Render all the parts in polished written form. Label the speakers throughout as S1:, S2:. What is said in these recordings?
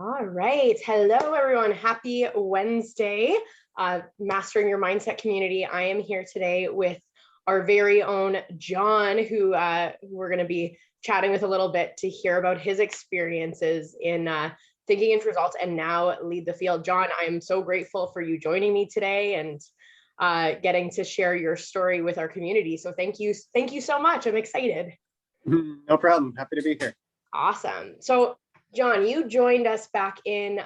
S1: All right. Hello, everyone. Happy Wednesday, Mastering Your Mindset community. I am here today with our very own John, who we're going to be chatting with a little bit to hear about his experiences in thinking into results and now lead the field. John, I am so grateful for you joining me today and getting to share your story with our community. So thank you so much. I'm excited.
S2: No problem. Happy to be here.
S1: Awesome. So John, you joined us back in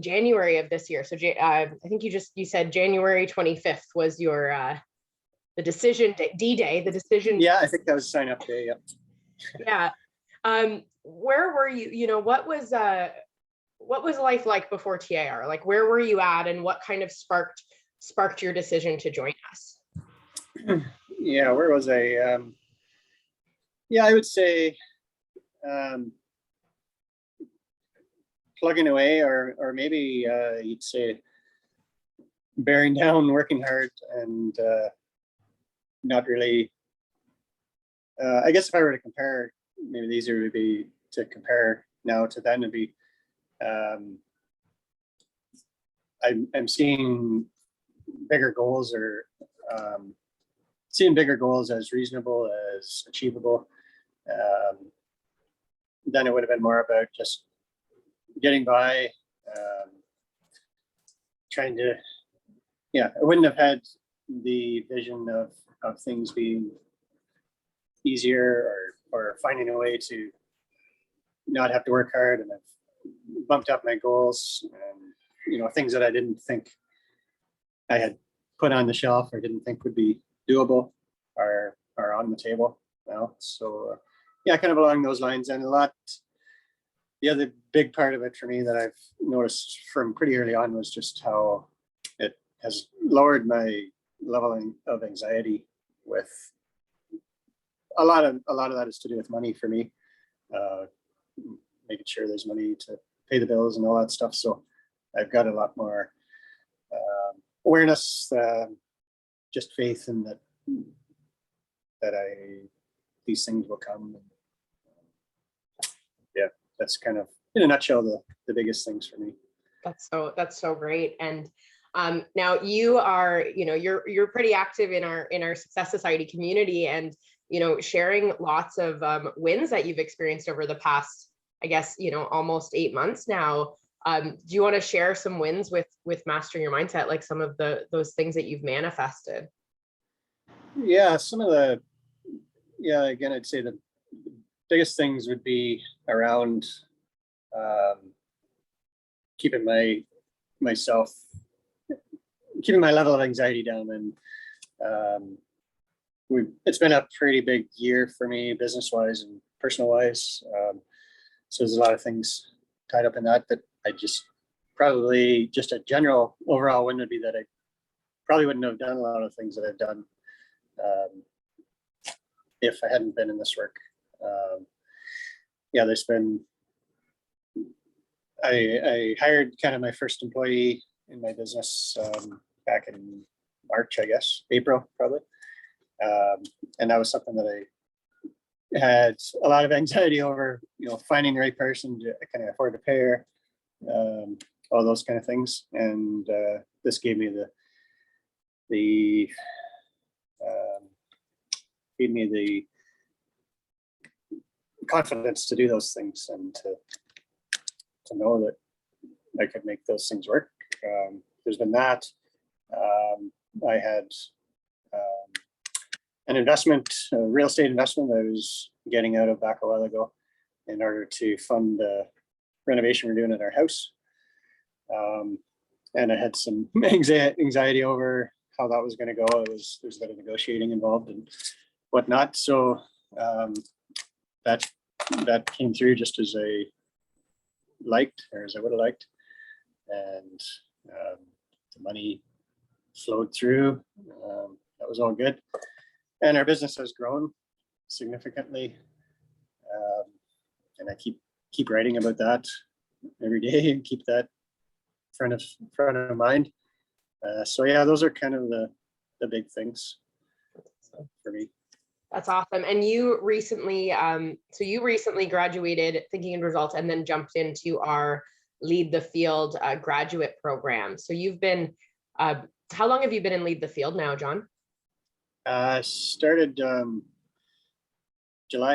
S1: January of this year. So I think you said January 25th was your the decision D-Day, the decision.
S2: Yeah, I think that was sign up day.
S1: Yeah. Where were you? You know, what was life like before TIR? Like, where were you at, and what kind of sparked your decision to join us?
S2: Yeah, where was I? Yeah, I would say plugging away, or maybe you'd say bearing down, working hard, and not really. I guess if I were to compare, maybe the easier would be to compare now to then would be I'm seeing bigger goals, or seeing bigger goals as reasonable, as achievable. Then it would have been more about just getting by, trying to, I wouldn't have had the vision of things being easier, or finding a way to not have to work hard, and I've bumped up my goals, and things that I didn't think I had put on the shelf or didn't think would be doable are on the table now. So kind of along those lines. And the other big part of it for me that I've noticed from pretty early on was just how it has lowered my level of anxiety. With a lot of that is to do with money for me, making sure there's money to pay the bills and all that stuff. So I've got a lot more awareness, just faith in that these things will come. That's kind of, in a nutshell, the biggest things for me.
S1: That's so great. And now you are, you're pretty active in our Success Society community, and sharing lots of wins that you've experienced over the past, I guess, almost 8 months now. Do you want to share some wins with Mastering Your Mindset, like some of those things that you've manifested?
S2: Yeah, again, I'd say the biggest things would be around keeping my level of anxiety down. And it's been a pretty big year for me, business-wise and personal-wise. So there's a lot of things tied up in that I probably just a general overall win would be that I probably wouldn't have done a lot of things that I've done if I hadn't been in this work. There's been, I hired kind of my first employee in my business back in March, I guess, April probably. And that was something that I had a lot of anxiety over, finding the right person to kind of afford to pay her, all those kind of things. And this gave me the confidence to do those things, and to know that I could make those things work. There's been that. I had an investment, a real estate investment that I was getting out of back a while ago in order to fund the renovation we're doing at our house. And I had some anxiety over how that was going to go. There's a bit of negotiating involved and whatnot. So that came through just as I liked, or as I would have liked. And the money flowed through. That was all good. And our business has grown significantly. And I keep writing about that every day and keep that front of mind. So those are kind of the big things for me.
S1: That's awesome. And you recently graduated Thinking in Results, and then jumped into our Lead the Field graduate program. So you've been, how long have you been in Lead the Field now, John?
S2: Started July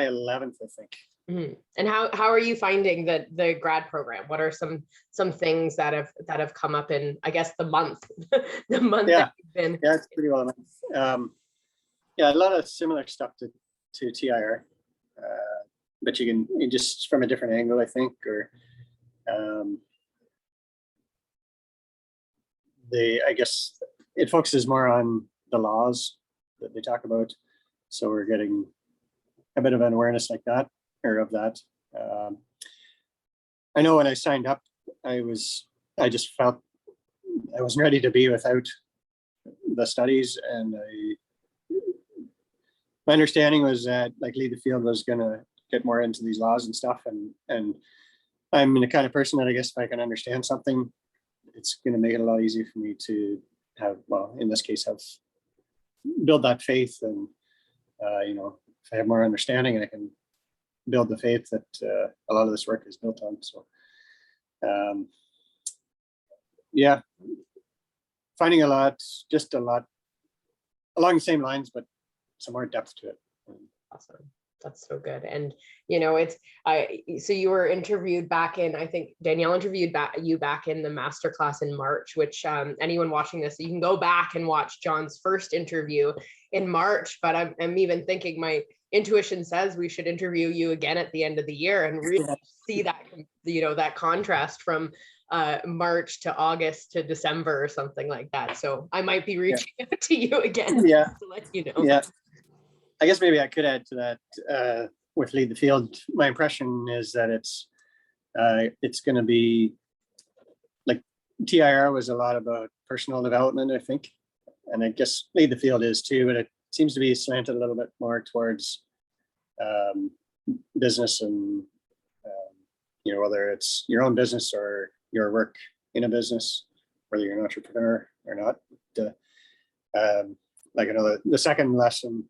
S2: 11th, I think.
S1: Mm-hmm. And how are you finding the grad program? What are some things that have come up in, I guess, the month
S2: Yeah,
S1: that you've been?
S2: yeah, it's pretty well. Yeah, a lot of similar stuff to TIR, but you just from a different angle, I think, or I guess it focuses more on the laws that they talk about. So we're getting a bit of an awareness like that, or of that. I know when I signed up, I just felt I wasn't ready to be without the studies, and my understanding was that like Lead the Field was going to get more into these laws and stuff, and I'm the kind of person that I guess if I can understand something, it's going to make it a lot easier for me to have, well, in this case, build that faith, and if I have more understanding, I can build the faith that a lot of this work is built on. So yeah, finding just a lot along the same lines, but some more depth to it.
S1: Awesome. That's so good. And so you were interviewed back in, I think Danielle interviewed you back in the masterclass in March, which anyone watching this, you can go back and watch John's first interview in March, but I'm even thinking my intuition says we should interview you again at the end of the year and really see that, that contrast from March to August to December or something like that. So I might be reaching out to you again to let you know.
S2: Yeah. I guess maybe I could add to that with Lead the Field. My impression is that it's going to be like TIR was a lot about personal development, I think, and I guess Lead the Field is too, but it seems to be slanted a little bit more towards business and whether it's your own business or your work in a business, whether you're an entrepreneur or not. Like another, the second lesson.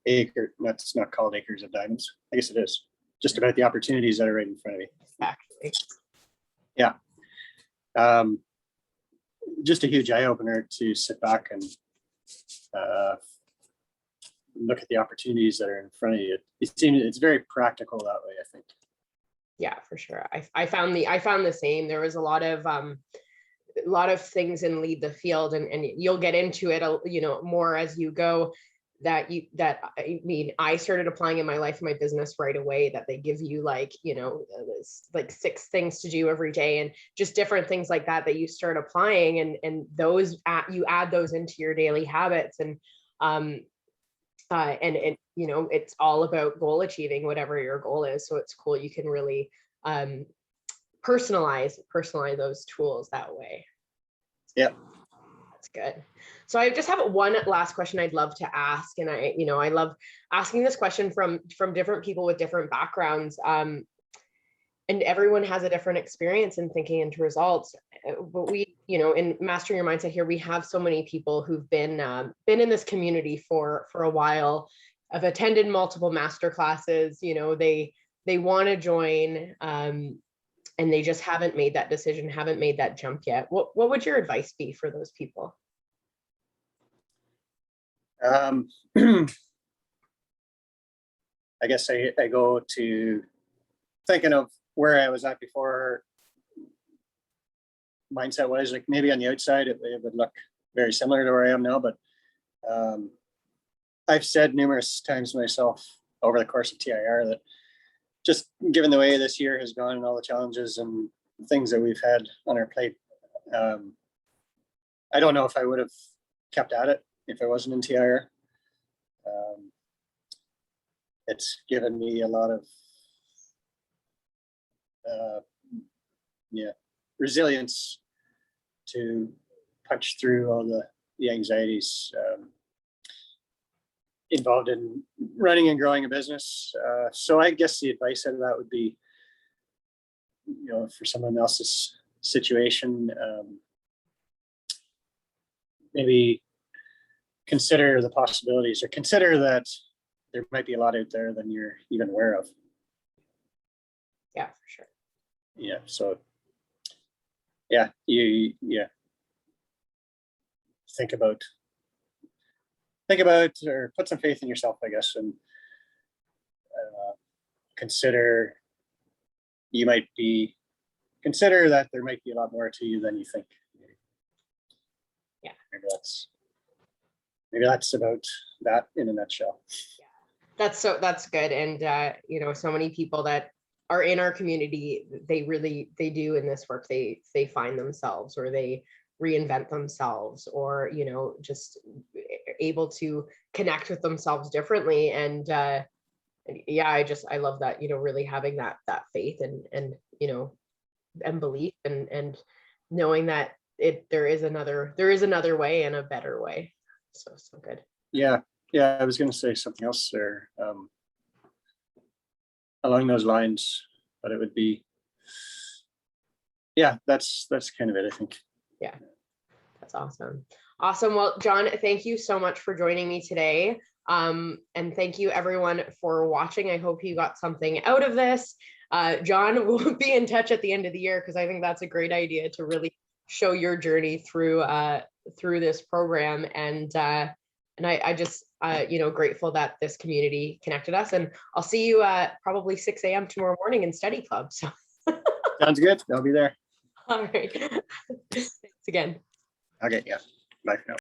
S2: That's not called Acres of Diamonds. I guess it is just about the opportunities that are right in front of you.
S1: Exactly.
S2: Yeah. Just a huge eye opener to sit back and look at the opportunities that are in front of you. It seems it's very practical that way, I think.
S1: Yeah, for sure. I found the same. There was a lot of things in Lead the Field, and you'll get into it, more as you go, I started applying in my life, my business right away, that they give you like 6 things to do every day, and just different things like that you start applying, and those you add those into your daily habits, and it's all about goal achieving, whatever your goal is. So it's cool. You can really personalize those tools that way.
S2: Yeah.
S1: That's good. So I just have one last question I'd love to ask. And I love asking this question from different people with different backgrounds. And everyone has a different experience in thinking into results. But we, in Mastering Your Mindset here, we have so many people who've been in this community for a while, have attended multiple master classes, they want to join, and they just haven't made that decision, haven't made that jump yet. What would your advice be for those people?
S2: I guess I go to thinking of where I was at before, mindset wise, like maybe on the outside it would look very similar to where I am now, but I've said numerous times to myself over the course of TIR that just given the way this year has gone and all the challenges and things that we've had on our plate, I don't know if I would have kept at it if I wasn't in TIR. It's given me a lot of resilience to punch through all the anxieties involved in running and growing a business. So I guess the advice out of that would be, for someone else's situation, maybe consider the possibilities, or consider that there might be a lot out there than you're even aware of.
S1: Yeah, for sure.
S2: Yeah. So yeah, you think about or put some faith in yourself, I guess, and consider consider that there might be a lot more to you than you think.
S1: Yeah.
S2: Maybe that's about that in a nutshell.
S1: That's good. And so many people that are in our community, they do in this work, they find themselves, or they reinvent themselves, or just able to connect with themselves differently. And yeah, I love that, really having that faith and and belief, and knowing that there is another way, and a better way. So good.
S2: Yeah. I was going to say something else there along those lines, but it would be, yeah, that's kind of it, I think.
S1: Yeah, that's awesome. Well, John, thank you so much for joining me today. And thank you everyone for watching. I hope you got something out of this. John, we'll be in touch at the end of the year, because I think that's a great idea to really show your journey through this program. And I just grateful that this community connected us. And I'll see you probably 6 a.m. tomorrow morning in study club. So
S2: sounds good. I'll be there.
S1: all right. Thanks again.
S2: Okay. Yeah. Bye for now.